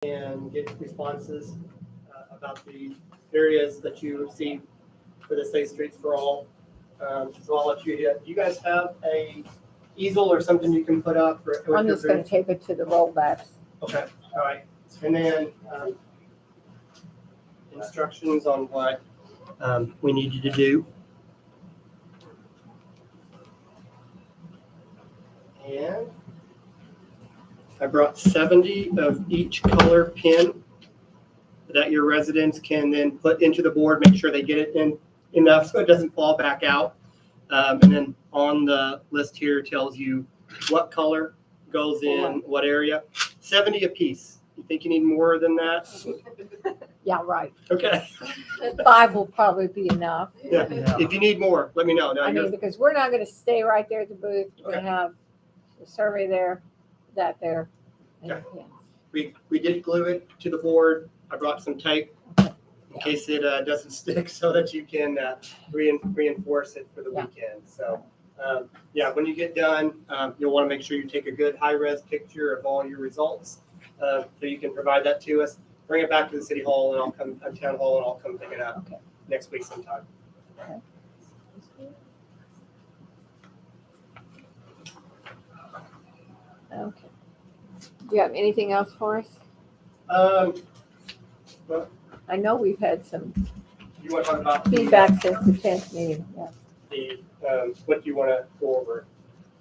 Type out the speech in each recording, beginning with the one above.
and get responses about the areas that you see for the Safe Streets for All. So I'll let you hit. Do you guys have a easel or something you can put up? I'm just going to tape it to the rollbacks. Okay, all right. And then instructions on what we need you to do. And I brought 70 of each color pin that your residents can then put into the board, make sure they get it in enough so it doesn't fall back out. And then on the list here tells you what color goes in what area. 70 apiece. You think you need more than that? Yeah, right. Okay. 5 will probably be enough. Yeah. If you need more, let me know. Now, I mean, because we're not going to stay right there at the booth. We're going to have the survey there, that there, and Okay. the pins. we did glue it to the board. I brought some tape in case it doesn't stick so that you can reinforce it for the weekend. So, yeah, when you get done, you'll want to make sure you take a good high-res picture of all your results so you can provide that to us. Bring it back to the city hall and I'll come, town hall, and I'll come pick it up next week sometime. Okay. Okay. Do you have anything else for us? Well, I know we've had some you want to talk about feedback since the 10th meeting. Yeah. what you want to go over?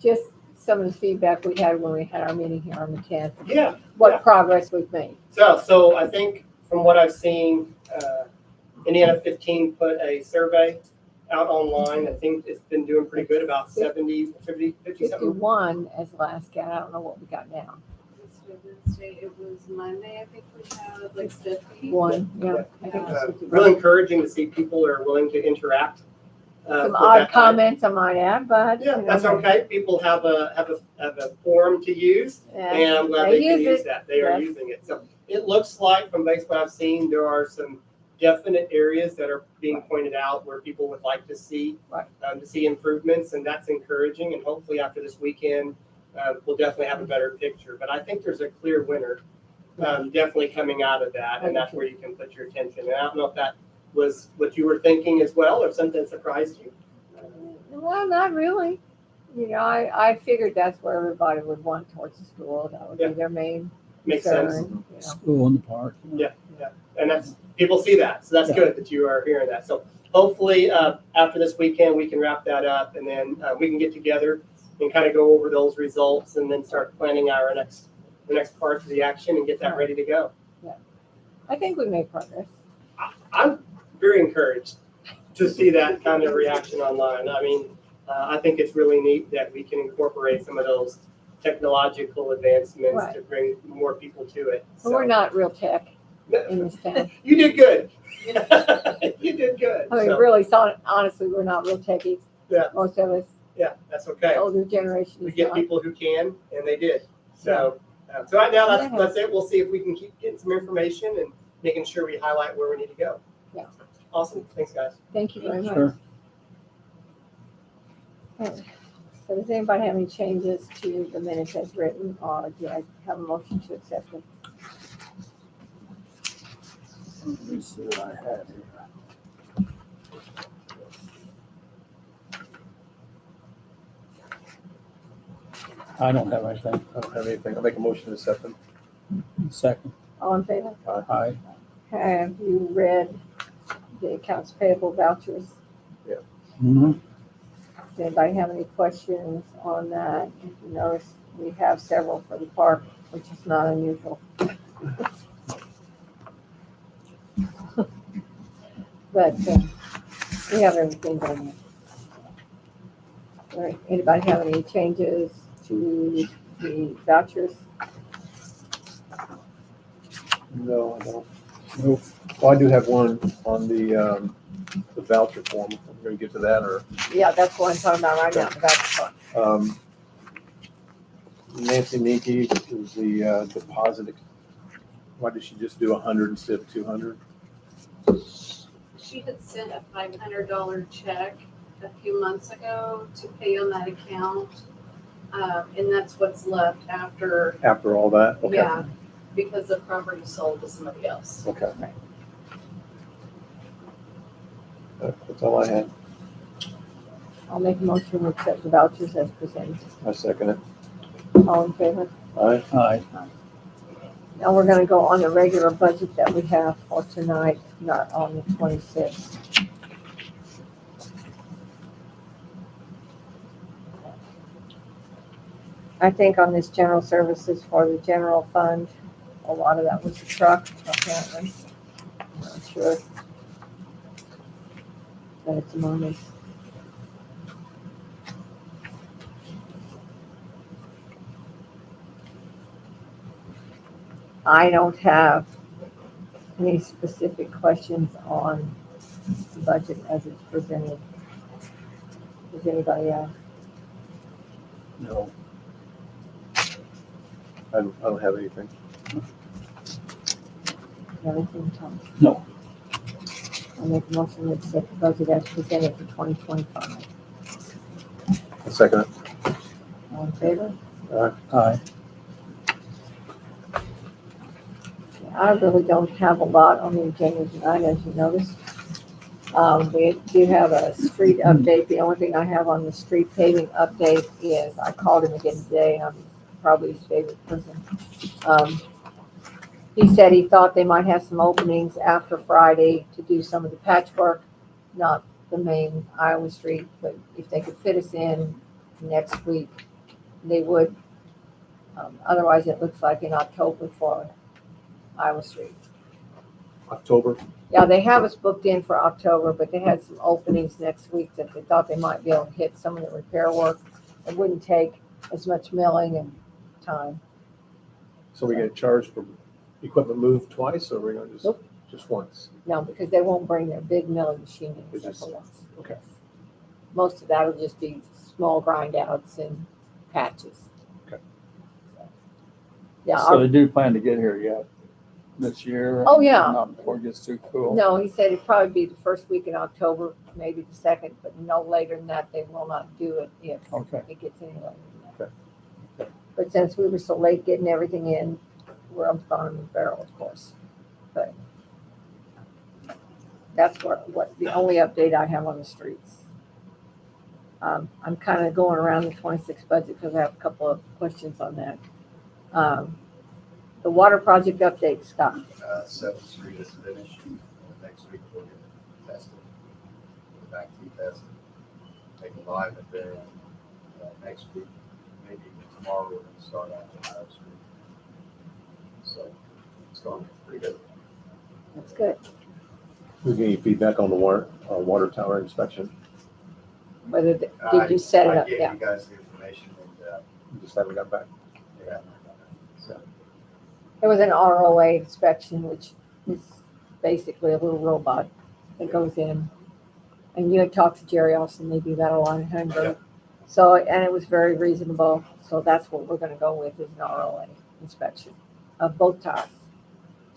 Just some of the feedback we had when we had our meeting here on the 10th. Yeah. What progress we've made. So I think from what I've seen, Indiana 15 put a survey out online. I think it's been doing pretty good, about 50 something. 51 as the last count. I don't know what we got now. Wednesday, it was Monday, I think we had like 50. One, yeah. I think it's 51. Really encouraging to see people are willing to interact. Some with odd that. comments I might add, but Yeah, that's okay. People have a form to use, and I'm glad they can use that. They are using it. So it looks like, from based on what I've seen, there are some definite areas that are being pointed out where people would like to see improvements, and that's encouraging. And hopefully after this weekend, we'll definitely have a better picture. But I think there's a clear winner definitely coming out of that, and that's where you can put your attention. And I don't know if that was what you were thinking as well, or something surprised you. Well, not really. You know, I figured that's where everybody would want towards the school. That would be their main Makes concern. sense. You know. School in the park. Yeah, and that's, people see that, so that's good that you are hearing that. So hopefully after this weekend we can wrap that up, and then we can get together and kind of go over those results, and then start planning our the next part of the action and get that ready to go. Yeah, I think we made progress. I'm very encouraged to see that kind of reaction online. I mean, I think it's really neat that we can incorporate some of those technological advancements to bring more people to it. So we're not real tech in this town. You did good. You did good. I mean, really, honestly, we're not real techies. Yeah. Most of us. Yeah, that's okay. The older generation. We is get not. people who can, and they did. So, so right now that's it. We'll see if we can keep getting some information and making sure we highlight where we need to go. Yeah. Awesome. Thanks, guys. Thank you very much. Sure. Okay. So does anybody have any changes to the minutes as written, or do I have a motion to accept them? Let me see what I have here. I don't have anything. I don't have anything. I'll make a motion to accept them. Second. All in favor? Aye. Have you read the accounts payable vouchers? Mm-hmm. Does anybody have any questions on that? If you notice, we have several for the park, which is not unusual. But we have everything going on. All right, anybody have any changes to the vouchers? No, I don't. Nope. Well, I do have one on the voucher form. I'm going to get to that, or Yeah, that's what I'm talking about right now, the voucher fund. Nancy Meeke is the deposit. Why did she just do 100 instead of 200? She had sent a $500 check a few months ago to pay on that account. And that's what's left after. After all that? Okay. Yeah. because the property sold to somebody else. Okay. That's all I had. I'll make a motion to accept the vouchers as presented. I second it. All in favor? Aye. Aye. Now we're gonna go on the regular budget that we have for tonight, not on the 26th. I think on this general services for the general fund, a lot of that was the truck, apparently. I'm not sure. But it's among us. I don't have any specific questions on the budget as it's presented. Does anybody else? No. I don't have anything. Anything, Tom? No. I'll make a motion to accept the budget as presented for 2025. I second it. All in favor? Aye. I really don't have a lot on the agenda tonight, as you noticed. We do have a street update. The only thing I have on the street paving update is, I called him again today, I'm probably his favorite person. He said he thought they might have some openings after Friday to do some of the patchwork, not the main Iowa Street, but if they could fit us in next week, they would. Otherwise, it looks like in October for Iowa Street. October. Yeah, they have us booked in for October, but they had some openings next week that they thought they might be able to hit some of the repair work. It wouldn't take as much milling and time. So we get charged for equipment moved twice, or we're gonna just, Nope. just once? No, because they won't bring their big milling machine in It's except just- for once. okay. Most of that will just be small grind outs and patches. Okay. Yeah, So they do plan to get here yet this year? Oh, yeah. Not before it gets too cool? no, he said it'd probably be the first week in October, maybe the second, but no later than that, they will not do it if Okay. it gets any later than that. Okay. But since we were so late getting everything in, we're on the bottom of the barrel, of course. But that's what the only update I have on the streets. I'm kind of going around the 26 budget because I have a couple of questions on that. The water project update, Scott. 7th Street is finished. Next week we'll get it tested. The back key tested. Take it live, and then next week, maybe even tomorrow, we're going to start out on Iowa Street. So it's going pretty good. That's good. We get any feedback on the water tower inspection? Whether, did you set it up? I gave Yeah. you guys the information, and You just haven't got back? yeah. It was an ROA inspection, which is basically a little robot that goes in. And you had talked to Jerry Austin, they do that a lot in Hamburg. So, and it was very reasonable. So that's what we're gonna go with, is an ROA inspection of both towers.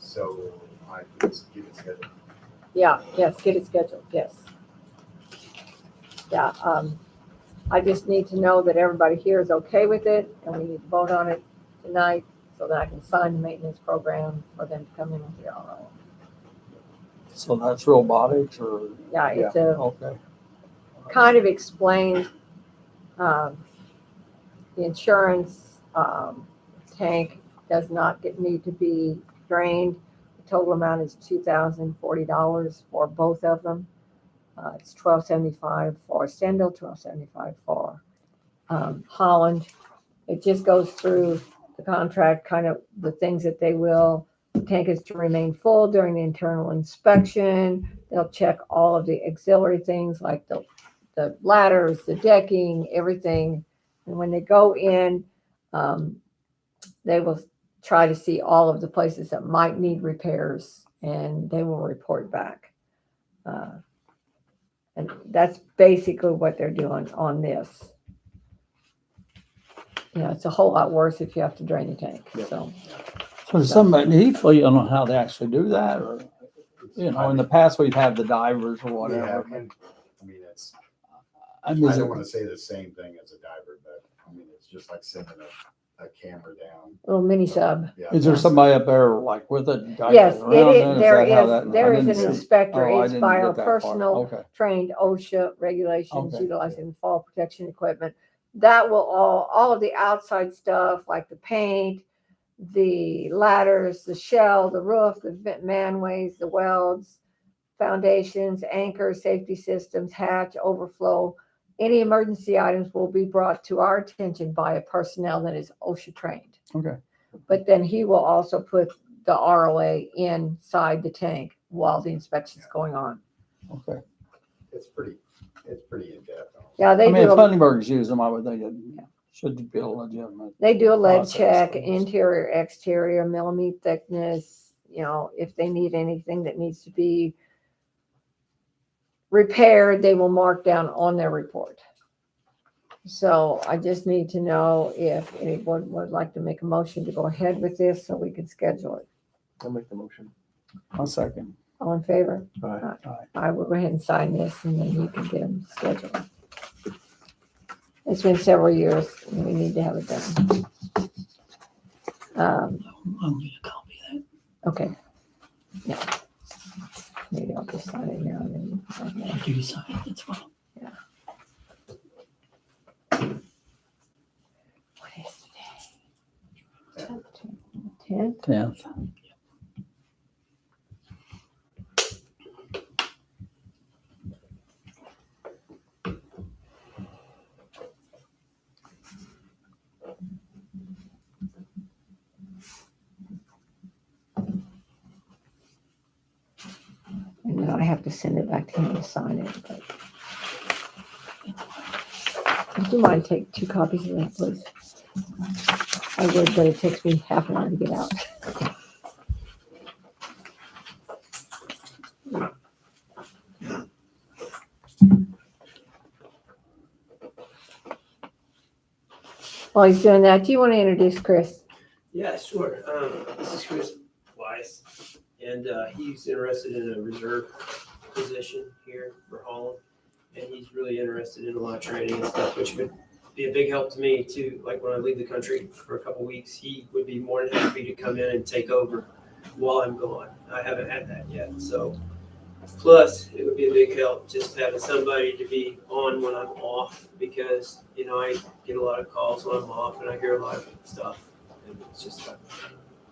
So I just get it scheduled. Yeah, yes, get it scheduled, yes. Yeah, I just need to know that everybody here is okay with it, and we need to vote on it tonight so that I can sign the maintenance program for them to come in with the RO. So that's robotics or? Yeah, it's a Okay. kind of explained, the insurance, tank does not need to be drained. The total amount is $2,040 for both of them. It's $1,275 for Stendal, $1,275 for Holland. It just goes through the contract, kind of the things that they will. The tank is to remain full during the internal inspection. They'll check all of the auxiliary things like the ladders, the decking, everything. And when they go in, they will try to see all of the places that might need repairs, and they will report back. And that's basically what they're doing on this. You know, it's a whole lot worse if you have to drain the tank, Yeah. so. So does somebody, you don't know how they actually do that, or, you know, in the past we've had the divers or Yeah, whatever. and, I mean, it's, I mean, I is don't it- want to say the same thing as a diver, but I mean, it's just like sending a a camera down. little mini sub. Yeah. Is there somebody up there like with it? guiding Yes, around it then? is, there that how is, that- there I is didn't an see- inspector. Oh, I It's didn't by get our that part. personal Okay, trained OSHA regulations, Okay. utilizing fall protection equipment. That will all of the outside stuff, like the paint, the ladders, the shell, the roof, the manways, the welds, foundations, anchors, safety systems, hatch, overflow. Any emergency items will be brought to our attention by a personnel that is OSHA trained. okay. But then he will also put the ROA inside the tank while the inspection's going on. Okay. It's pretty in-depth. Yeah, I they mean, if do, Funnyburgers use them, I would think it should be a legitimate. they do a lead process. check, interior, exterior, millimeter thickness, if they need anything that needs to be repaired, they will mark down on their report. So I just need to know if anyone would like to make a motion to go ahead with this so we can schedule it. I'll make the motion. I'll second. All in favor? Aye. I will go ahead and sign this and then you can get them scheduled. It's been several years and we need to have it done. I'll need a copy of that. Okay. Yeah. Maybe I'll just sign it now and then. Okay. After you sign it, it's fine. What is today? 10th? 10th. And then I have to send it back to him to sign it. But would you mind take 2 copies of that, please? I would, but it takes me half an hour to get out. While he's doing that, do you want to introduce Chris? Yeah, sure. This is Chris Weiss, and he's interested in a reserve position here for Holland, and he's really interested in a lot of training and stuff, which would be a big help to me too. Like when I leave the country for a couple weeks, he would be more than happy to come in and take over while I'm gone. I haven't had that yet, so plus it would be a big help just having somebody to be on when I'm off, because I get a lot of calls when I'm off and I hear a lot of stuff, and it's just I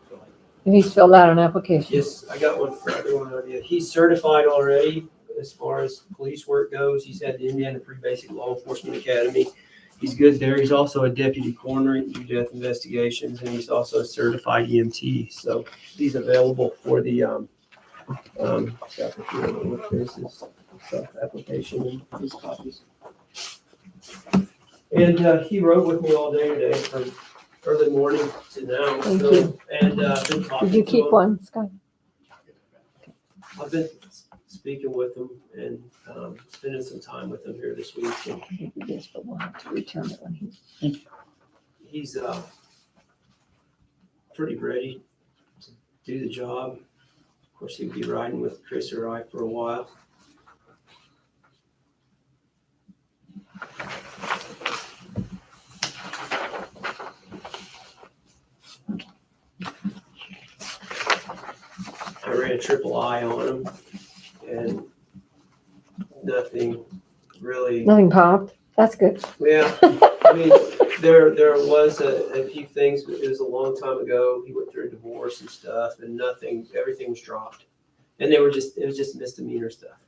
feel like, And he's filled out an application. yes, I got one for everyone of you. He's certified already as far as police work goes. He's had the Indiana Pre-Basic Law Enforcement Academy. He's good there. He's also a deputy coroner in death investigations, and he's also a certified EMT. So he's available for the stuff if you want to look this is stuff application and his copies. And he rode with me all day today from early morning to now. Thank So, you. and been talking Did you to keep him. one, Scott? I've been speaking with him and spending some time with him here this week. And Maybe this, but we'll have to return it when he's. he's pretty ready to do the job. Of course, he'd be riding with Chris or I for a while. I ran a triple I on him and nothing really. Nothing popped. That's good. Yeah, I mean, there was a few things, but it was a long time ago. He went through a divorce and stuff, and everything was dropped. And it was just misdemeanor stuff.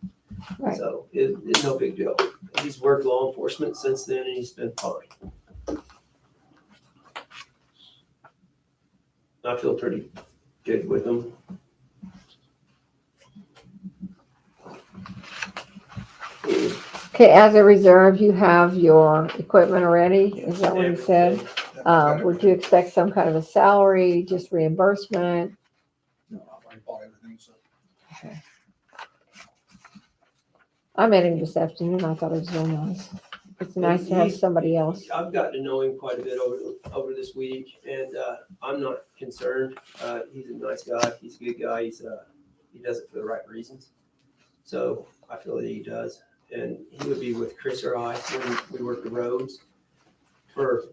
Right. So it's no big deal. He's worked law enforcement since then, and he's been fine. I feel pretty good with him. Okay, as a reserve, you have your equipment already? Is that what he said? Would you expect some kind of a salary, just reimbursement? No, I bought everything, so. I met him this afternoon. I thought it was real nice. It's nice to have somebody else. I've gotten to know him quite a bit over this week, and I'm not concerned. He's a nice guy. He's a good guy. He does it for the right reasons. So I feel that he does. And he would be with Chris or I when we work the roads. for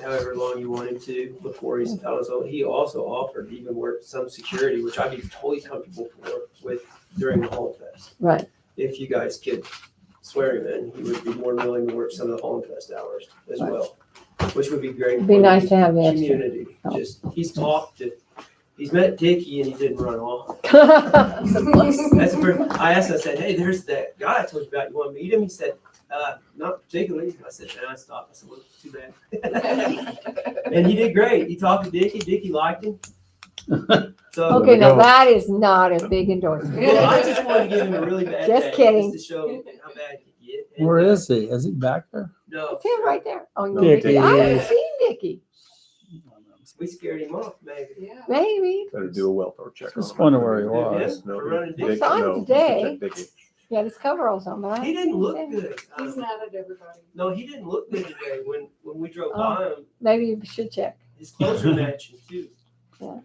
however long you want him to before he's out on his own. He also offered to even work some security, which I'd be totally comfortable with during the Home Fest. Right. If you guys could swear him in, he would be more than willing to work some of the Home Fest hours as Right. well, which would be great. It'd be for nice the to have the extra. community. help. Just, he's met Dickie and he didn't run off. That's a plus. That's the first, I asked him, I said, hey, there's that guy I told you about. You want to meet him? He said, not particularly. I said, I stopped. I said, well, too bad. And he did great. He talked to Dickie. Dickie liked him. So, Okay, now that is not a big endorsement. well, I just wanted to give him a really bad Just day, kidding. just to show him how bad he could get. And, Where is he? Is he back there? No. It's him right there. Oh, no, Dickie. Dickie. I haven't seen Dickie. We scared him off, maybe. Yeah. Maybe. Better do a welfare check. Just on him. wonder where he Yeah. was. No, For running Dick- I saw him no, today. check Dickie. He had his coveralls on, but I He didn't haven't look seen him. good. He's mad at everybody. No, he didn't look good today. When we drove Oh. by him, Maybe you should check. his clothes were matching too. Yeah.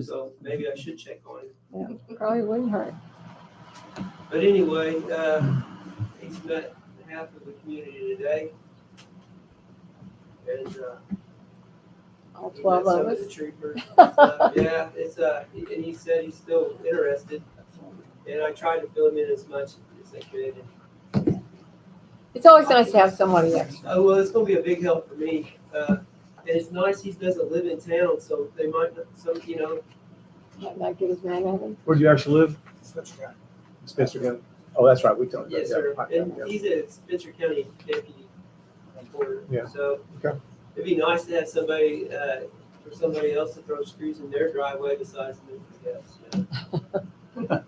So maybe I should check on him. Probably wouldn't hurt. But anyway, he's met half of the community today. And, All he 12 met some of the us. troopers. Yeah, and he said he's still interested. And I tried to fill him in as much as I could. It's always nice to have somebody extra. Oh, well, it's gonna be a big help for me. And it's nice he doesn't live in town, so they might, Might not get as mad at him. Where do you actually live? That's right. Spencer County? Oh, that's right, we talked about yes, that. sir. And he's a Spencer County deputy reporter. Yeah. So Okay. it'd be nice to have somebody, for somebody else to throw screws in their driveway besides me, I guess.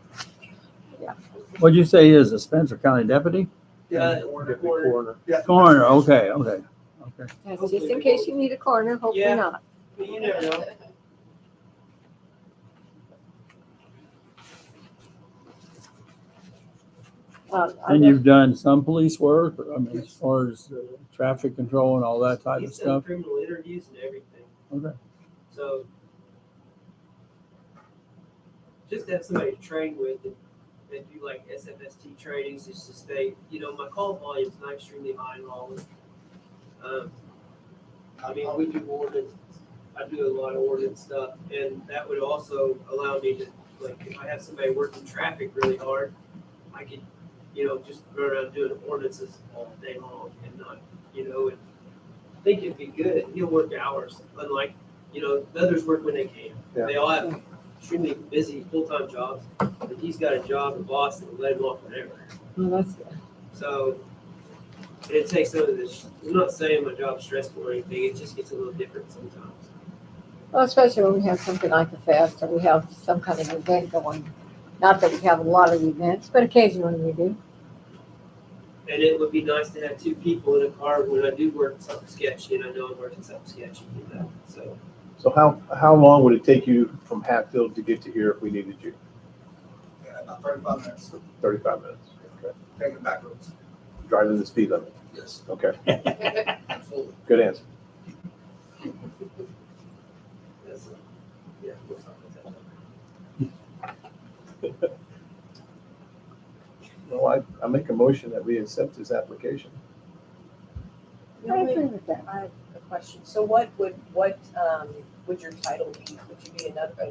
What'd you say he is, a Spencer County deputy? Yeah. Deputy Corner. coroner. Yeah. Coroner, okay. That's just in case you need a corner, hopefully Yeah. not. But you never know. And you've done some police work, I mean, as far as traffic control and all that type of He's done stuff? criminal interviews and everything. Okay. So just to have somebody to train with and do like SFST trainings just to stay, my call volume is not extremely high in Raleigh. I mean, we do ordinance, I do a lot of ordinance stuff, and that would also allow me to, like, if I have somebody working traffic really hard, I could, just run around doing ordinances all day long and not, and I think it'd be good. He'll work hours, unlike, the others work when they can. Yeah. They all have extremely busy full-time jobs, but he's got a job, a boss that will let him off whenever. Well, that's good. So it takes some of this. I'm not saying my job's stressful or anything. It just gets a little different sometimes. Well, especially when we have something like the fest or we have some kind of event going. Not that we have a lot of events, but occasionally we do. And it would be nice to have two people in a car when I do work something sketchy, and I know I'm working something sketchy. So how long would it take you from Hatfield to get to here if we needed you? Yeah, about 35 minutes. 35 minutes. Okay. Taking back roads. Driving the speed limit. Yes, Okay, absolutely. good answer. That's, yeah, we'll talk about that. Well, I make a motion that we accept his application. I agree with that. I have a question. So what would your title be? Would you be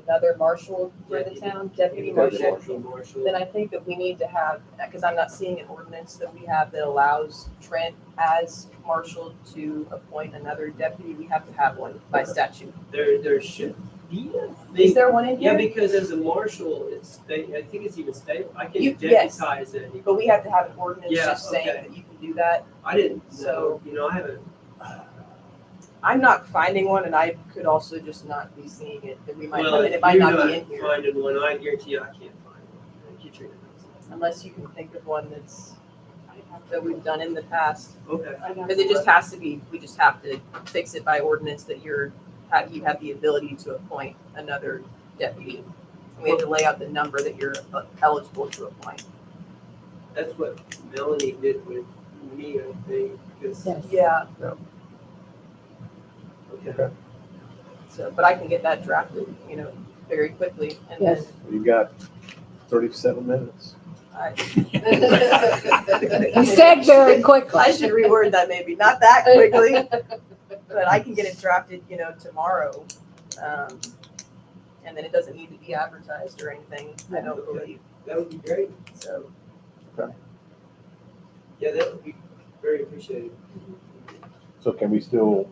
another marshal for the town, deputy marshal? Marshal. Then I think that we need to have, because I'm not seeing an ordinance that we have that allows Trent as marshal to appoint another deputy. We have to have one by statute. There should be. Is there one in Yeah, here? because as a marshal, it's state. I think it's even state. I can Yes. deputize it. But we have to have an ordinance Yeah, just saying okay. that you can do that. I didn't So- know. I haven't. I'm not finding one, and I could also just not be seeing it, that we might, Well, and it might you're not be in here, finding one. I guarantee you, I can't find one. I keep trying to. unless you can think of one that we've done in the past. Okay. Because it just has to be, we just have to fix it by ordinance that you have the ability to appoint another deputy. We have to lay out the number that you're eligible to appoint. That's what Melanie did with me, I think, because. Yes. Yeah, Okay. so, but I can get that drafted, very quickly. And then Yes. You got 37 minutes. You said very quickly. I should reword that maybe, not that quickly. But I can get it drafted, tomorrow. And then it doesn't need to be advertised or anything, I don't believe, That would be great. so. Yeah, that would be very appreciated. So can we still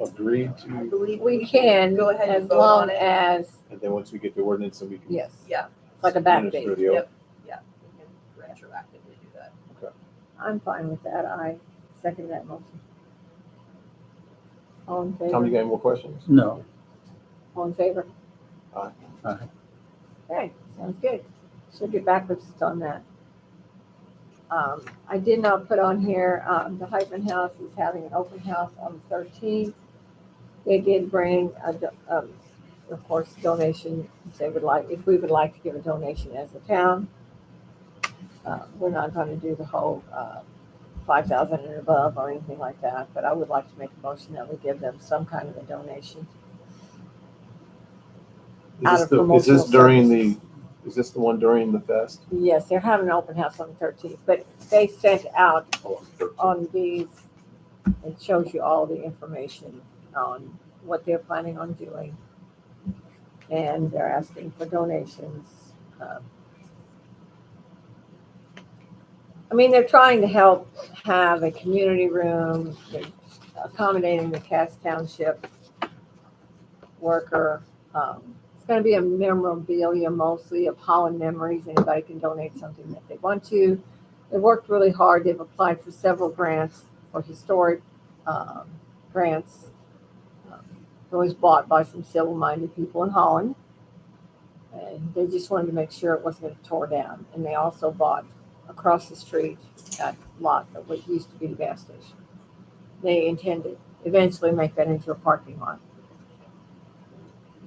agree I to, believe We can, Go ahead and as vote long on it. as, and then once we get the ordinance, then we can. yes, Yeah, it's like a back administer date. the oath? Yep. We can retroactively do that. I'm fine with that. I second that motion. All in Tom, you favor? got any more questions? No. All in favor? Aye. Aye. Okay, sounds good. She'll get back with us on that. I did not put on here, the Hyphen House is having an open house on the 13th. They did bring of course, donation, if we would like to give a donation as a town. We're not gonna do the whole, 5,000 and above or anything like that, but I would like to make a motion that we give them some kind of a donation. Out of Is promotional this during services. is this the one during the fest? Yes, they're having an open house on the 13th, but they sent out Oh, on the 13th. on these, it shows you all the information on what they're planning on doing. And they're asking for donations. I mean, they're trying to help have a community room, they're accommodating the Cass Township worker. It's gonna be a memorabilia mostly of Holland memories. Anybody can donate something that they want to. They worked really hard. They've applied for several grants for historic grants. It was bought by some civil-minded people in Holland. And they just wanted to make sure it wasn't gonna tore down. And they also bought across the street that lot that what used to be the gas station. They intended eventually make that into a parking lot.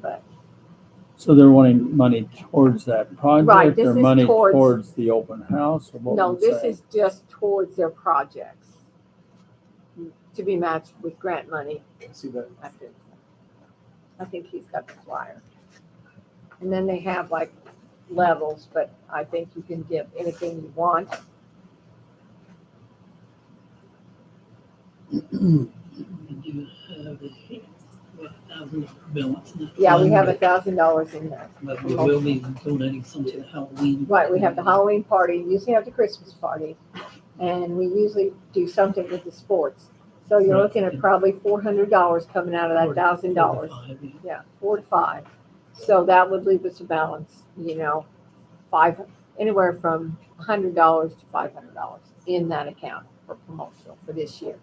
But So they're wanting money towards that Right, project this or is money towards- towards the open house or what? no, would this say? is just towards their projects to be matched with grant money. Can I see that? I think he's got the flyer. And then they have like levels, but I think you can give anything you want. You have $1,000 balance in that Yeah, we fund, have $1,000 in there. but we will be donating some to the Halloween. Right, we have the Halloween party, usually have the Christmas party, and we usually do something with the sports. So you're Right. looking at probably $400 coming out of that $1,000. 45, yeah. Yeah, 4 to 5. So that would leave us a balance, anywhere from $100 to $500 in that account for promotional for this year.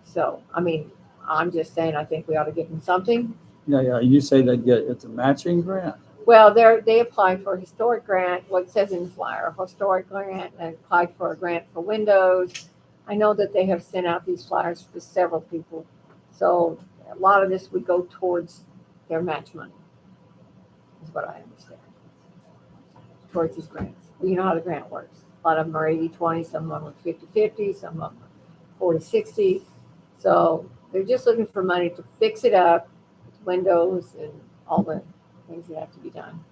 So, I mean, I'm just saying, I think we ought to give them something. Yeah, you say it's a matching grant. Well, they applied for a historic grant, what it says in the flyer, a historic grant, and applied for a grant for windows. I know that they have sent out these flyers to several people. So a lot of this would go towards their match money, is what I understand. Towards these grants. You know how the grant works. A lot of them are 80-20, some of them are 50-50, some of them are 40-60. So they're just looking for money to fix it up, windows and all the things that have to be done.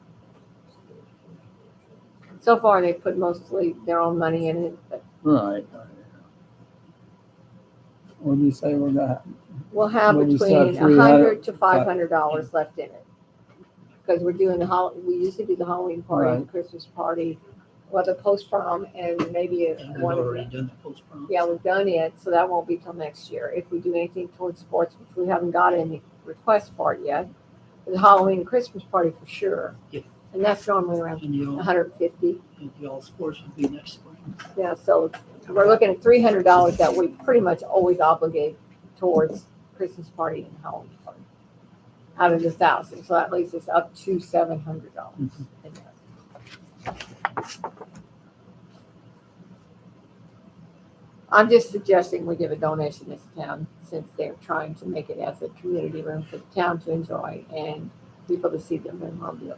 So far, they put mostly their own money in it, but Right. What do you say we're gonna? we'll have Well, you between said $300 $100 to $500 left in it. Because we're doing we used to do the Halloween party, Right. Christmas party, well, the post prom, and maybe And we've one of already the, done the post-prom. yeah, we've done it, so that won't be till next year. If we do anything towards sports, which we haven't got any requests for it yet, the Halloween and Christmas party for sure. Yeah. And that's normally around And y'all, 150. y'all sports will be next spring. Yeah, so we're looking at $300 that we pretty much always obligate towards Christmas party and Halloween party. Out of the 1,000, so that leaves us up to $700 in there. I'm just suggesting we give a donation as a town, since they're trying to make it as a community room for the town to enjoy and people to see their memorabilia.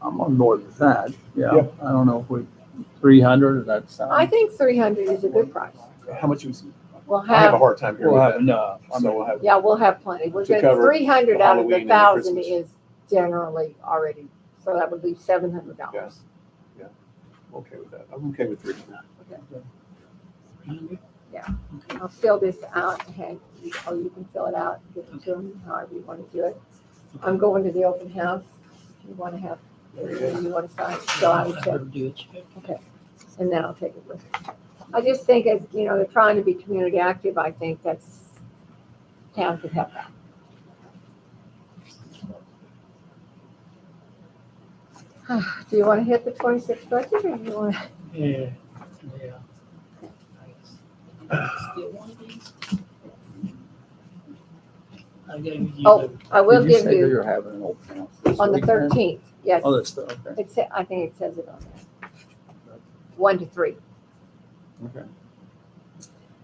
I'm on board with that. Yeah, Yeah. I don't know if we, 300, that's. I think 300 is a good price. How much was, We'll I have a have, hard time hearing We'll have that. enough. So we'll have, yeah, we'll have plenty. We're To going cover 300 the out of the Halloween and the 1,000 Christmas. is generally already, so that would leave $700. Yeah. I'm okay with that. I'm okay with 300. 300? I'll fill this out and or you can fill it out, give it to them, however you want to do it. I'm going to the open house. You want to have, you want to sign, so I would Have check, her do a check. and then I'll take it with me. I just think as, they're trying to be community active, I think that's, town could help out. Do you want to hit the 26 budget or do you want to? Yeah, yeah. Still one of these? I gave you. Oh, I will Did you give say you you're having an open house this on the weekend? 13th, yes. Oh, that's the, okay. I think it says it on there. 1 to 3. Okay.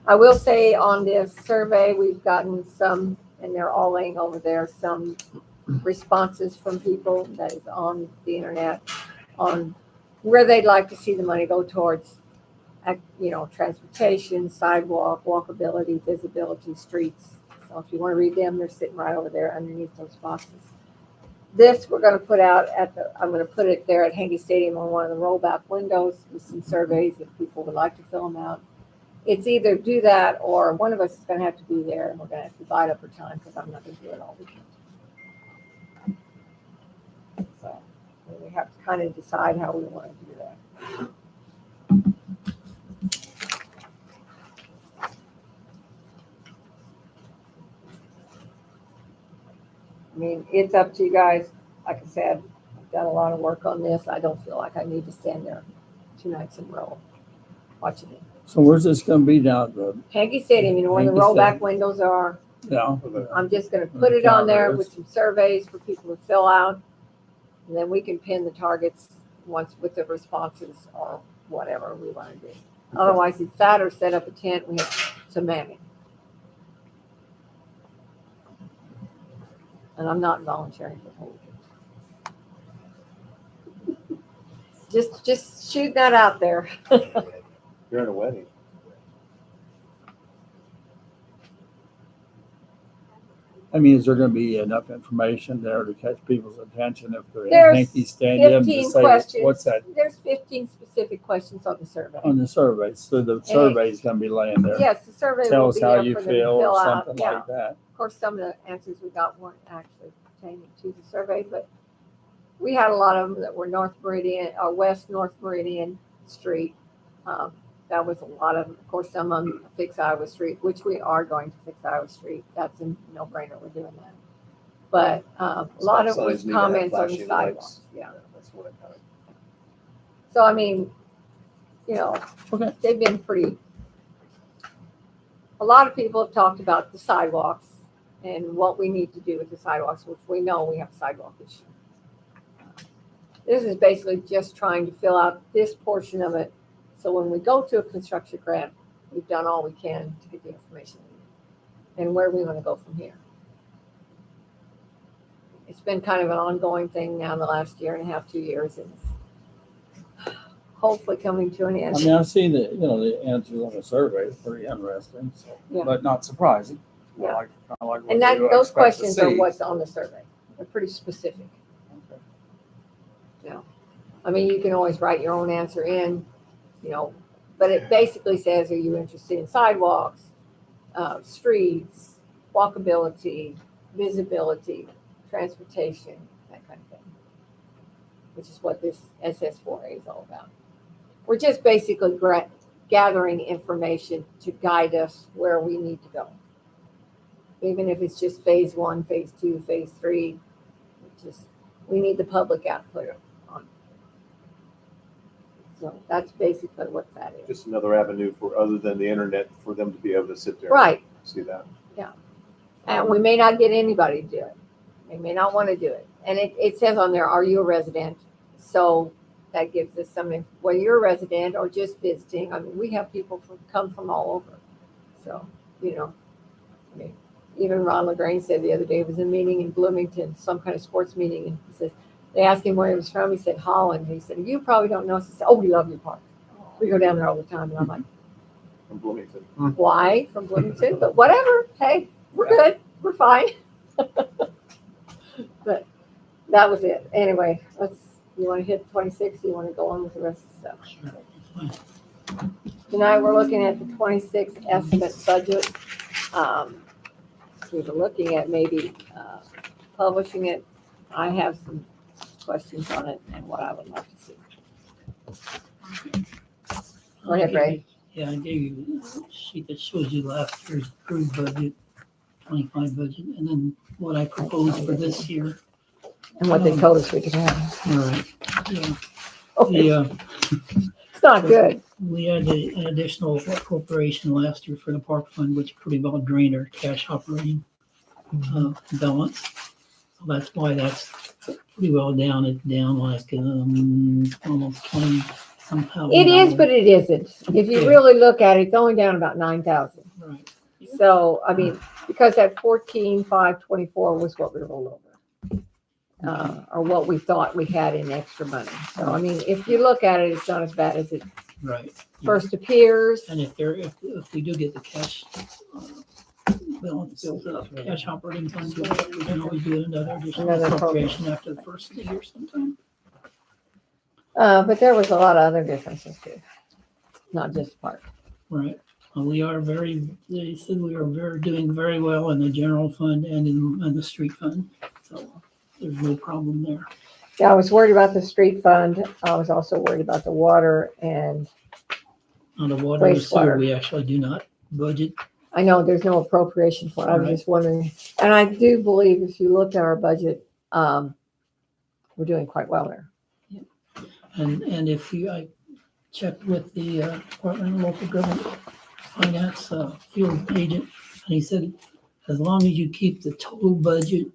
I will say on this survey, we've gotten some, and they're all laying over there, some responses from people that is on the internet on where they'd like to see the money go towards, transportation, sidewalk, walkability, visibility, streets. So if you want to read them, they're sitting right over there underneath those boxes. This we're going to put out I'm going to put it there at Hankey Stadium on one of the rollback windows with some surveys if people would like to fill them out. It's either do that or one of us is going to have to be there and we're going to have to divide up our time because I'm not going to do it all weekend. So we have to kind of decide how we want to do that. I mean, it's up to you guys. Like I said, I've done a lot of work on this. I don't feel like I need to stand there 2 nights in a row watching it. So where's this gonna be now? Hankey Stadium, where the Hankey rollback Stadium. windows are. Yeah, I'm just gonna put it on there with Calendars. some surveys for people to fill out. And then we can pin the targets once with the responses or whatever we wanna do. Otherwise, it's that or set up a tent, we have some manning. And I'm not volunteering for the whole weekend. Just shoot that out there. You're in a wedding. I mean, is there gonna be enough information there to catch people's attention if they're in There's Hankey Stadium to 15 say, questions. what's that There's 15 specific questions on the survey. on the survey? So the survey's gonna be laying there. Yes, the survey Tell will us be how there you for them to feel fill or out. something Yeah. like that. Of course, some of the answers we got weren't actually pertaining to the survey, but we had a lot of them that were North Meridian or West North Meridian Street. That was a lot of course, some of them fix Iowa Street, which we are going to fix Iowa Street. That's a no-brainer. We're doing that. But a lot of it was comments on the sidewalks. Yeah. That's what I kind of. So, I mean, Okay. they've been pretty, a lot of people have talked about the sidewalks and what we need to do with the sidewalks, which we know we have a sidewalk issue. This is basically just trying to fill out this portion of it. So when we go to a construction grant, we've done all we can to get the information and where we want to go from here. It's been kind of an ongoing thing now the last year and a half, 2 years, and it's hopefully coming to an end. I mean, I've seen the answers on the survey, it's pretty interesting, so, Yeah. but not surprising. Yeah. Kinda like what And that, you those expect to questions are see. what's on the survey. They're pretty specific. Okay. I mean, you can always write your own answer in, but it basically says, are you interested in sidewalks, streets, walkability, visibility, transportation, that kind of thing, which is what this SS4A is all about. We're just basically gathering information to guide us where we need to go. Even if it's just phase 1, phase 2, phase 3, we need the public output on it. So that's basically what that is. Just another avenue for, other than the internet, for them to be able to sit there. Right. And see that. And we may not get anybody to do it. They may not want to do it. And it says on there, are you a resident? So that gives us whether you're a resident or just visiting. I mean, we have people come from all over. So, I mean, even Ron LaGrange said the other day, he was in a meeting in Bloomington, some kind of sports meeting, and he says, they asked him where he was from. He said, Holland. He said, you probably don't know us. He said, oh, we love your park. We go down there all the time. And I'm like, From Bloomington. why from Bloomington? But whatever. Hey, we're good. We're fine. But that was it. Anyway, you want to hit 26? You want to go on with the rest of the stuff? Sure, that's fine. Tonight, we're looking at the 26 estimate budget. We were looking at maybe publishing it. I have some questions on it and what I would like to see. Go ahead, Ray. Yeah, I gave you a sheet that shows you last year's approved budget, 25 budget, and then what I proposed for this year. And what they told us we could have. All right. Yeah. Okay, It's it's not good. we had an additional appropriation last year for the park fund, which pretty well drained our cash operating balance. So that's why that's pretty well down. It's down like almost 20 somehow. It is, but it isn't. If you Yeah. really look at it, it's only down about 9,000. Right. So, I mean, because that 14,524 was what we rolled over. Or what we thought we had in extra money. So, I mean, if you look at it, it's not as bad as it Right. first appears. And if we do get the cash balance built up, cash operating funds, we can always do another additional Another appropriation after the first of the year sometime. But there was a lot of other differences too, not just park. Right. Well, they said we are doing very well in the general fund and in the street fund. So there's no problem there. Yeah, I was worried about the street fund. I was also worried about the water, and On the water and sewer, Wastewater. we actually do not budget. I know there's no appropriation for it. I was Right. just wondering. And I do believe if you look at our budget, we're doing quite well there. And if I checked with the Department of Local Government Finance field agent, and he said, as long as you keep the total budget,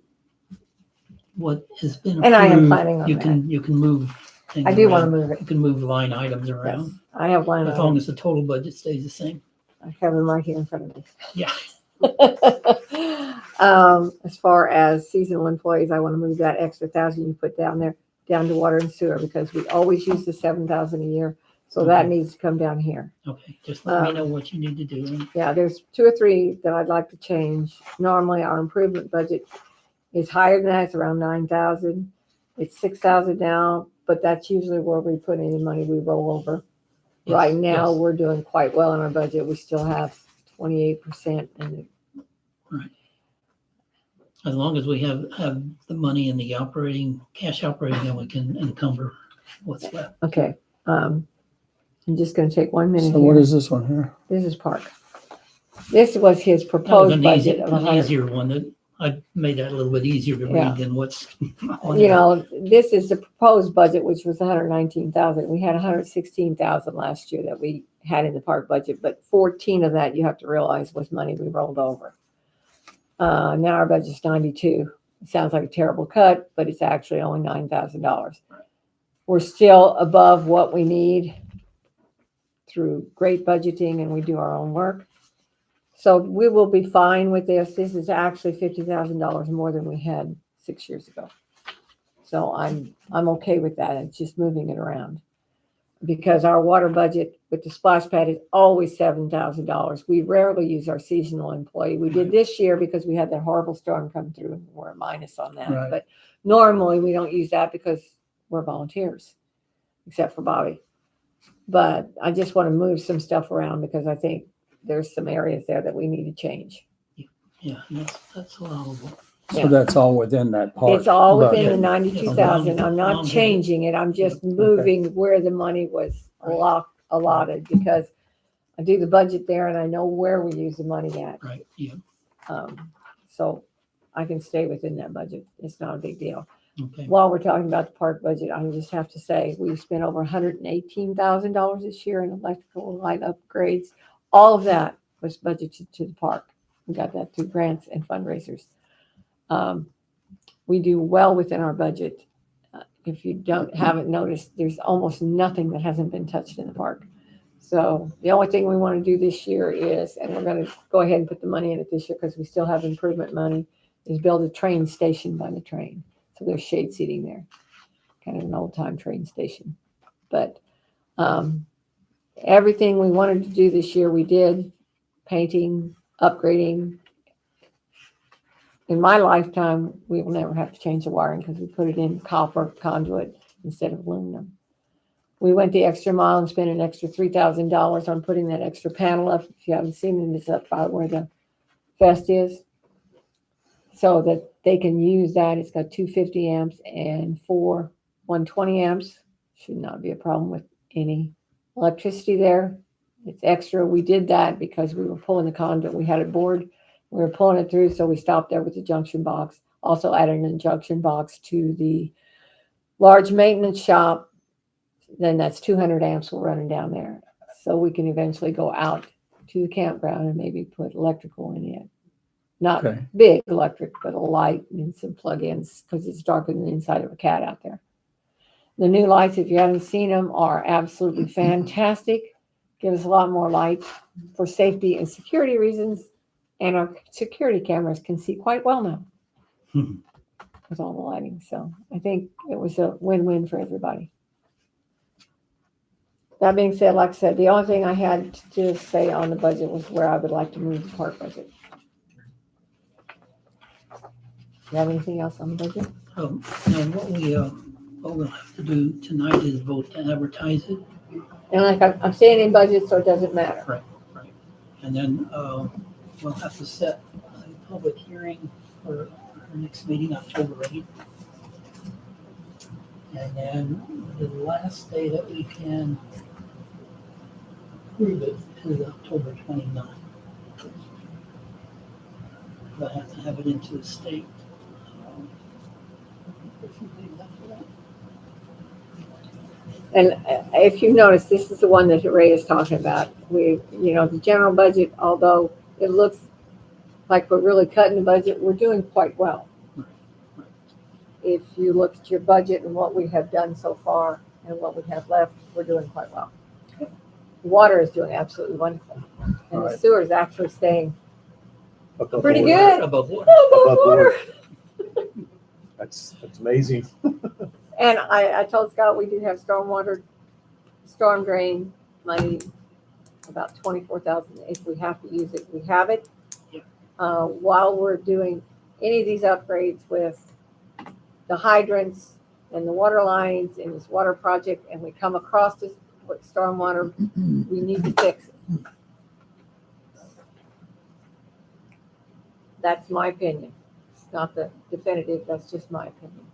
what has been approved. And I am planning on you that. can move things I do want to around. move it. You can move line items Yes, around, I have line as long items. as the total budget stays the same. I have them right here in front of me. Yeah. As far as seasonal employees, I want to move that extra 1,000 you put down there, down to water and sewer, because we always use the 7,000 a year. So that Okay. needs to come down here. Okay, just let me know what you need to do. And Yeah, there's 2 or 3 that I'd like to change. Normally, our improvement budget is higher than that. It's around 9,000. It's 6,000 now, but that's usually where we put any money we roll over. Yes, Right now, yes. we're doing quite well in our budget. We still have 28% in as long as we have the money in the cash operating, then we can encumber what's left. Okay, I'm just gonna take 1 minute So what here. is this one here? This is Park. This was his That was proposed budget of an 100. easier one that I made that a little bit easier to Yeah. read than what's on You there. know, this is the proposed budget, which was 119,000. We had 116,000 last year that we had in the park budget, but 14 of that, you have to realize, was money we rolled over. Now our budget's 92. It sounds like a terrible cut, but it's actually only $9,000. We're still above what we need through great budgeting, and we do our own work. So we will be fine with this. This is actually $50,000 more than we had 6 years ago. So I'm okay with that. It's just moving it around. Because our water budget with the splash pad is always $7,000. We rarely use our seasonal employee. We did this year because we had that horrible storm come through and we're a minus on that. Right. But normally we don't use that because we're volunteers, except for Bobby. But I just want to move some stuff around because I think there's some areas there that we need to change. Yeah, that's allowable. So Yeah. that's all within that part. It's all within the budget. 92,000. I'm not changing it. I'm just moving where the money was allotted because I do the budget there and I know where we use the money at. Right, yeah, So I can stay within that budget. It's not a big deal. okay. While we're talking about the park budget, I just have to say, we spent over $118,000 this year in electrical light upgrades. All of that was budgeted to the park. We got that through grants and fundraisers. We do well within our budget. If you haven't noticed, there's almost nothing that hasn't been touched in the park. So the only thing we want to do this year is, and we're going to go ahead and put the money in it this year because we still have improvement money, is build a train station by the train. So there's shade seating there, kind of an old time train station. But everything we wanted to do this year, we did. Painting, upgrading. In my lifetime, we will never have to change the wiring because we put it in copper conduit instead of aluminum. We went the extra mile and spent an extra $3,000 on putting that extra panel up. If you haven't seen it, it's up by where the vest is. So that they can use that. It's got 250 amps and 4 120 amps. Should not be a problem with any electricity there. It's extra. We did that because we were pulling the conduit. We had it bored. We were pulling it through, so we stopped there with the junction box. Also added a junction box to the large maintenance shop. Then that's 200 amps we're running down there. So we can eventually go out to the campground and maybe put electrical in it. Not Okay. big electric, but a light and some plug-ins because it's darker than the inside of a cat out there. The new lights, if you haven't seen them, are absolutely fantastic. Give us a lot more light for safety and security reasons. And our security cameras can see quite well now Mhm. with all the lighting. So I think it was a win-win for everybody. That being said, like I said, the only thing I had to say on the budget was where I would like to move the park budget. You have anything else on the budget? Now what we'll have to do tonight is vote to advertise it. And like I'm staying in budget, so it doesn't matter. Right. And then we'll have to set a public hearing for our next meeting, October 8th. And then the last day that we can approve it is October 29th. We'll have to have it into the state. A few days after that. And if you notice, this is the one that Ray is talking about. The general budget, although it looks like we're really cutting the budget, we're doing quite well. If you look at your budget and what we have done so far and what we have left, we're doing quite well. Water is doing absolutely wonderful. And the Right. sewer is actually staying Above pretty board. good. Above water. above Above water. That's amazing. And I told Scott we do have storm drain money, about 24,000. If we have to use it, we have it. While we're doing any of these upgrades with the hydrants and the water lines in this water project, and we come across this with stormwater, we need to fix it. That's my opinion. It's not the definitive, that's just my opinion.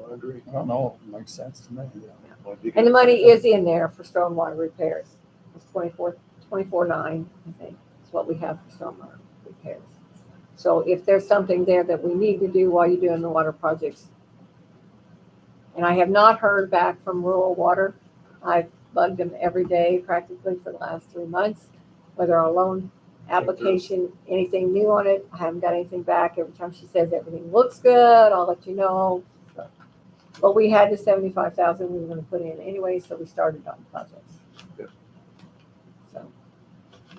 I agree. I don't know. It makes sense to me. And the money is in there for stormwater repairs. It's 24.9, I think, is what we have for stormwater repairs. So if there's something there that we need to do while you're doing the water projects. And I have not heard back from Rural Water. I've bugged them every day practically for the last 3 months, whether our loan application, anything new on it. I haven't got anything back. Every time she says everything looks good, I'll let you know. But we had the 75,000 we were going to put in anyway, so we started on projects. Good. So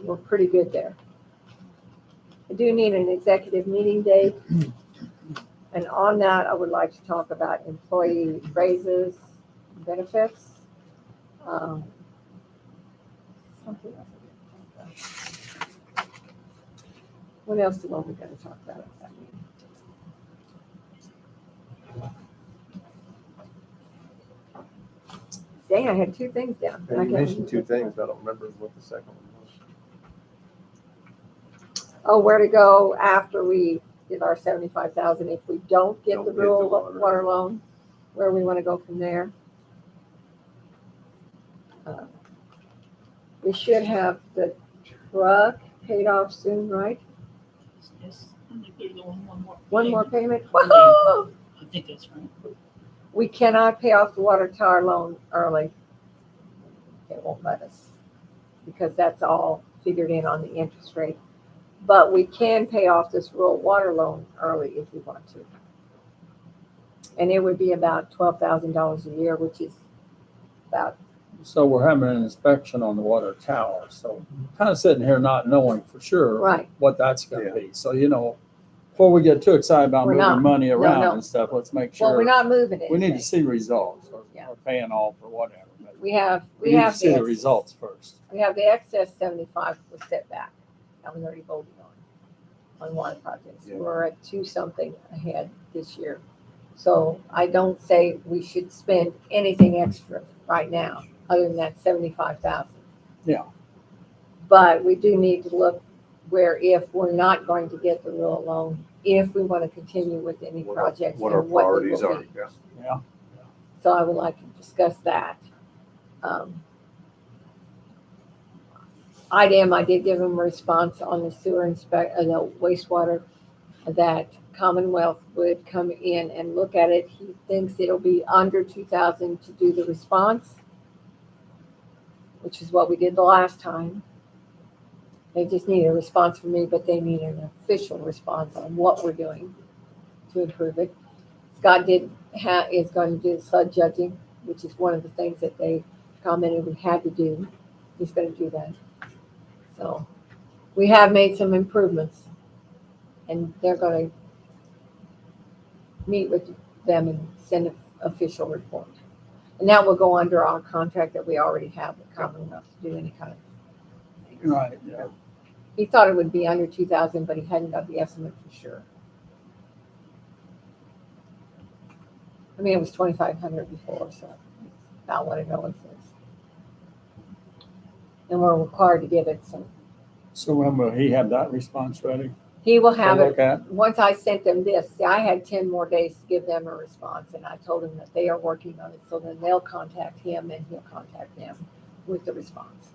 we're pretty good there. I do need an executive meeting date. And on that, I would like to talk about employee raises, benefits. Something else. What else do we got to talk about at that meeting? Dang, I had 2 things down. And you mentioned 2 things, I don't remember what the second one was. Oh, where to go after we did our 75,000 if we don't get Don't the get the rural water. water loan, where we want to go from there. We should have the truck paid off soon, right? Yes, I think there's only one more. One more payment. payment. Woohoo! I think that's right. We cannot pay off the water tower loan early. They won't let us because that's all figured in on the interest rate. But we can pay off this rural water loan early if we want to. And it would be about $12,000 a year, which is about, So we're having an inspection on the water tower. So kind of sitting here not knowing for sure right. what that's going to be. So, before we get too excited about We're moving not. money around no. and stuff, let's make Well, sure. we're not moving it. We need to see results or Yeah. or paying off or whatever. But We have we need to see the excess. results first. We have the excess 75 was set back. That was already voted on water projects. Yeah. We're at 2-something ahead this year. So I don't say we should spend anything extra right now. other than that 75,000. Yeah. But we do need to look where if we're not going to get the rural loan, if we want to continue with any projects. What our and what they priorities will are, be. yeah. Yeah. So I would like to discuss that. IDEM, I did give them a response on the the wastewater, that Commonwealth would come in and look at it. He thinks it'll be under 2,000 to do the response, which is what we did the last time. They just need a response from me, but they need an official response on what we're doing to improve it. Scott is going to do the flood judging, which is one of the things that they commented we had to do. He's going to do that. So we have made some improvements, and they're going to meet with them and send an official report. And that will go under our contract that we already have with Commonwealth to do any kind of thing. Right, yeah. He thought it would be under 2,000, but he hadn't got the estimate for sure. I mean, it was 2,500 before, so about what it always is. And we're required to give it, so So when will he have that response ready he will to have it. look at? Once I sent them this, see, I had 10 more days to give them a response, and I told them that they are working on it, so then they'll contact him and he'll contact them with the response.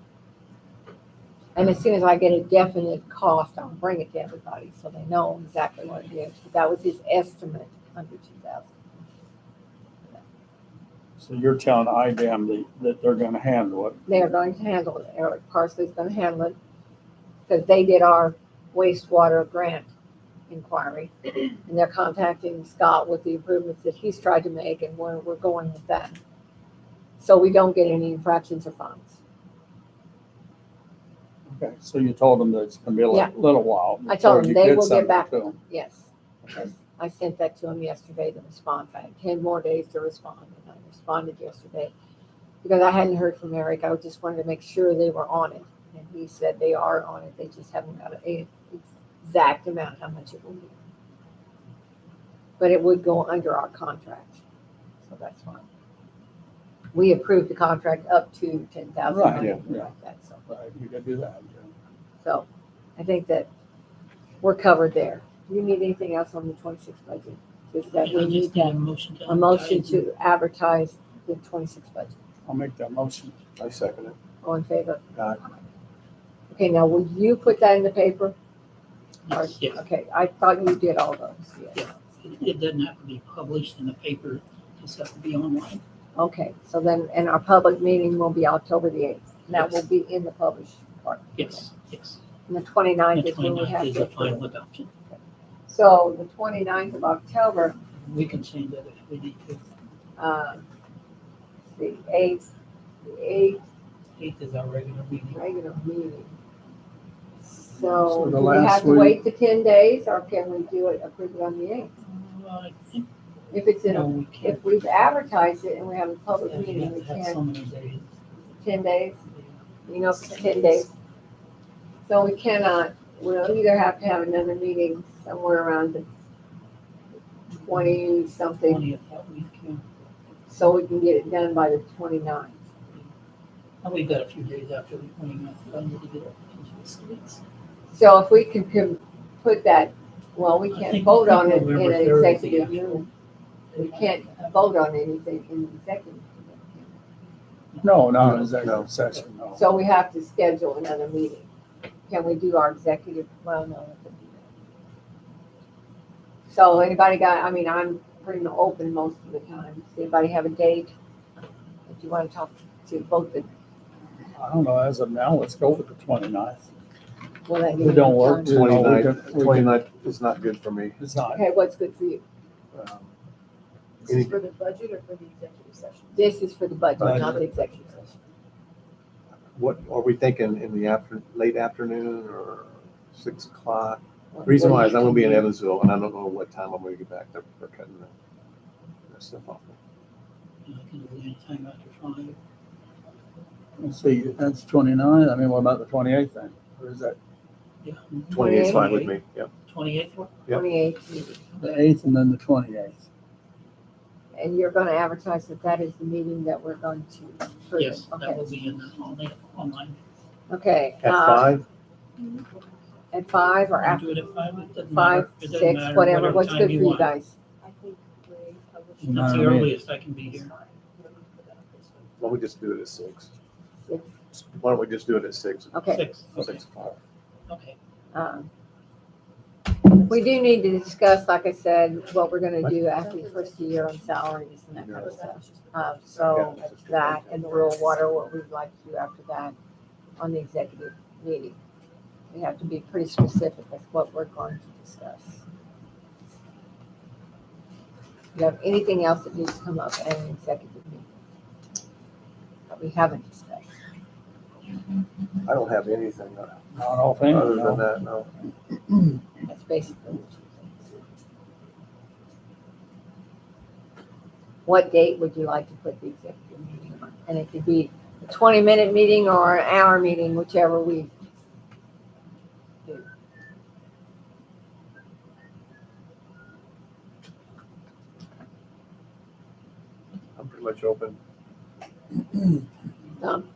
And as soon as I get a definite cost, I'll bring it to everybody so they know exactly what it is. But that was his estimate, under 2,000. So you're telling IDEM that they're gonna handle it. They are going to handle it. Eric Parsley's going to handle it because they did our wastewater grant inquiry, and they're contacting Scott with the improvements that he's tried to make, and we're going with that. So we don't get any infractions or fines. Okay, so you told them that it's gonna be a Yeah. little while. I told before them you they get will get something back. to 'em. Yes. I sent that to him yesterday, the response. I had 10 more days to respond, and I responded yesterday because I hadn't heard from Eric. I just wanted to make sure they were on it. And he said they are on it. They just haven't got an exact amount how much it will be. But it would go under our contract, so that's fine. We approved the contract up to 10,000. Right, yeah, Like that, so. Right, you gotta do that. So I think that we're covered there. Do you need anything else on the 26 budget? Just that we I need just need a motion to. a motion to advertise the 26 budget. I'll make that motion. I second it. All in favor? Aye. Okay, now will you put that in the paper? Or- Yes, yeah. Okay, I thought you did all those, yes. Yeah. It doesn't have to be published in the paper, it just has to be online. Okay, so then, and our public meeting will be October the 8th. And that will be in the published part. Yes, yes. And the 29th The is when we 29th have is to the approve. final adoption. So the 29th of October, We can change that if we need to. the 8th, the 8th 8th is our regular meeting. regular meeting. So So the do we last have to week- wait the 10 days or can we do it, approve it on the 8th? I think, If it's in, no, a we can't. if we've advertised it and we have a public Yeah, we meeting, have we to have can't, so many days. 10 days, you know, if it's 10 days. So we cannot, we'll either have to have another meeting somewhere around the 20 something, 20th that week, yeah. so we can get it done by the 29th. And we've got a few days after the 29th, but I need to get it into the states. So if we can put that, well, we I can't think- vote I on think it in November an 3rd is the executive actual meeting. We date. can't vote on anything in the executive. No, not No, an executive no. session, no. So we have to schedule another meeting. Can we do our executive, well, no. we can do that. So anybody got, I mean, I'm pretty much open most of the time. Does anybody have a date that you want to talk to vote the, I don't know, as of now, let's go with the 29th. will that give We you don't enough work time? to- 29th, we can- 29th is not good for me. It's not, Okay, what's good for you? This is For the budget or for the executive session? This is for the budget, not the executive session. What, are we thinking in the late afternoon or 6 o'clock? Reason why is I'm gonna be in Evansville and I don't know what time I'm gonna get back. They're cutting that stuff off. I can do it anytime after 5. let's see, that's 29th. I mean, what about the 28th then? Or is that Yeah. 28 is fine with me, yeah. 28th work? Yep. 28th meeting. the 8th and then the 28th? And you're gonna advertise that that is the meeting that we're going to approve? Yes, that Okay, will be in the online. okay. At 5? At 5 or Wanna after do it at 5? It doesn't 5, matter. It doesn't 6, matter, whatever, what's time good for you want. guys? That's No, the I mean- earliest I can be here. Why don't we just do it at 6? 6, Why don't we just do it at 6? okay. 6, okay, 6 o'clock. okay. We do need to discuss, like I said, what we're gonna do after the first year on salaries and that kind of stuff. So that and the rural water, what we'd like to do after that on the executive meeting. We have to be pretty specific with what we're going to discuss. Do you have anything else that needs to come up at an executive meeting that we haven't discussed? I don't have anything Not all things, other than no. that, no. That's basically the 2 things. What date would you like to put the executive meeting on? And it could be a 20-minute meeting or an hour meeting, whichever we do. I'm pretty much open. Tom?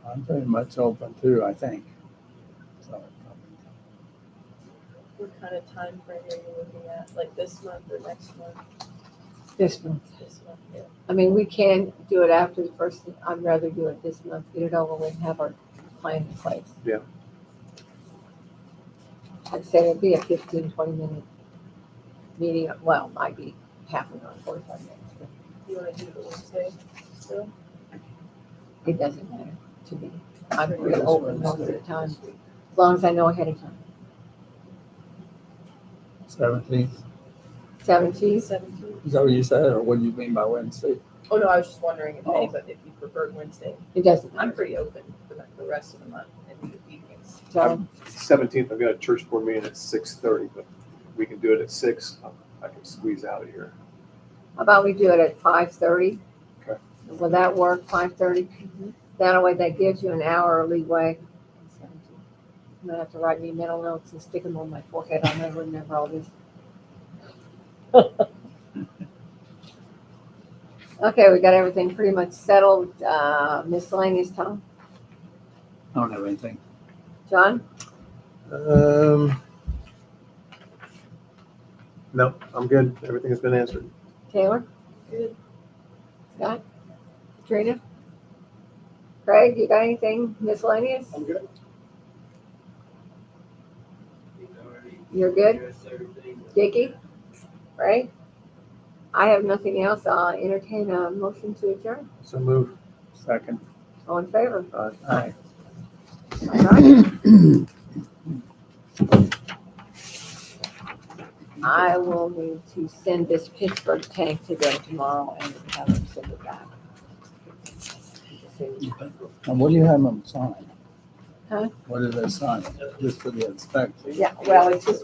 I'm pretty much open too, I think. So, What kind of time frame are you looking at, like this month or next month? This month. This month, yeah. I mean, we can do it after the first, I'd rather do it this month, get it over with, and have our plan in place. Yeah. I'd say it'd be a 15, 20-minute meeting, well, might be half an hour, 45 minutes, but You wanna do it Wednesday still? it doesn't matter to me. I'm pretty open most of the time, as long as I know ahead of time. 17th, 17th, 17th? is that what you said, or what do you mean by Wednesday? Oh, no, I was just wondering if Oh. anybody, if you preferred Wednesday. it doesn't I'm matter. pretty open for the rest of the month and the evenings. So, 17th, I've got a church board meeting at 6:30, but we can do it at 6. I can squeeze out of here. how about we do it at 5:30? Okay. Will that work, 5:30? That way, that gives you an hour leeway. I'm gonna have to write me mental notes and stick them on my forehead. I'll never remember all this. Okay, we got everything pretty much settled. Miscellaneous, Tom? I don't have anything. John? No, I'm good. Everything has been answered. Taylor? Good. Scott? Katrina? Craig, you got anything miscellaneous? I'm good. You're good? Dickie? Right? I have nothing else. I'll entertain a motion to adjourn. So move. Second. All in favor? Aye. All right. I will need to send this Pittsburgh tank to them tomorrow and have them send it back. And what do you have them sign? Huh? What did they sign? Just for the inspection? Yeah, well, it's just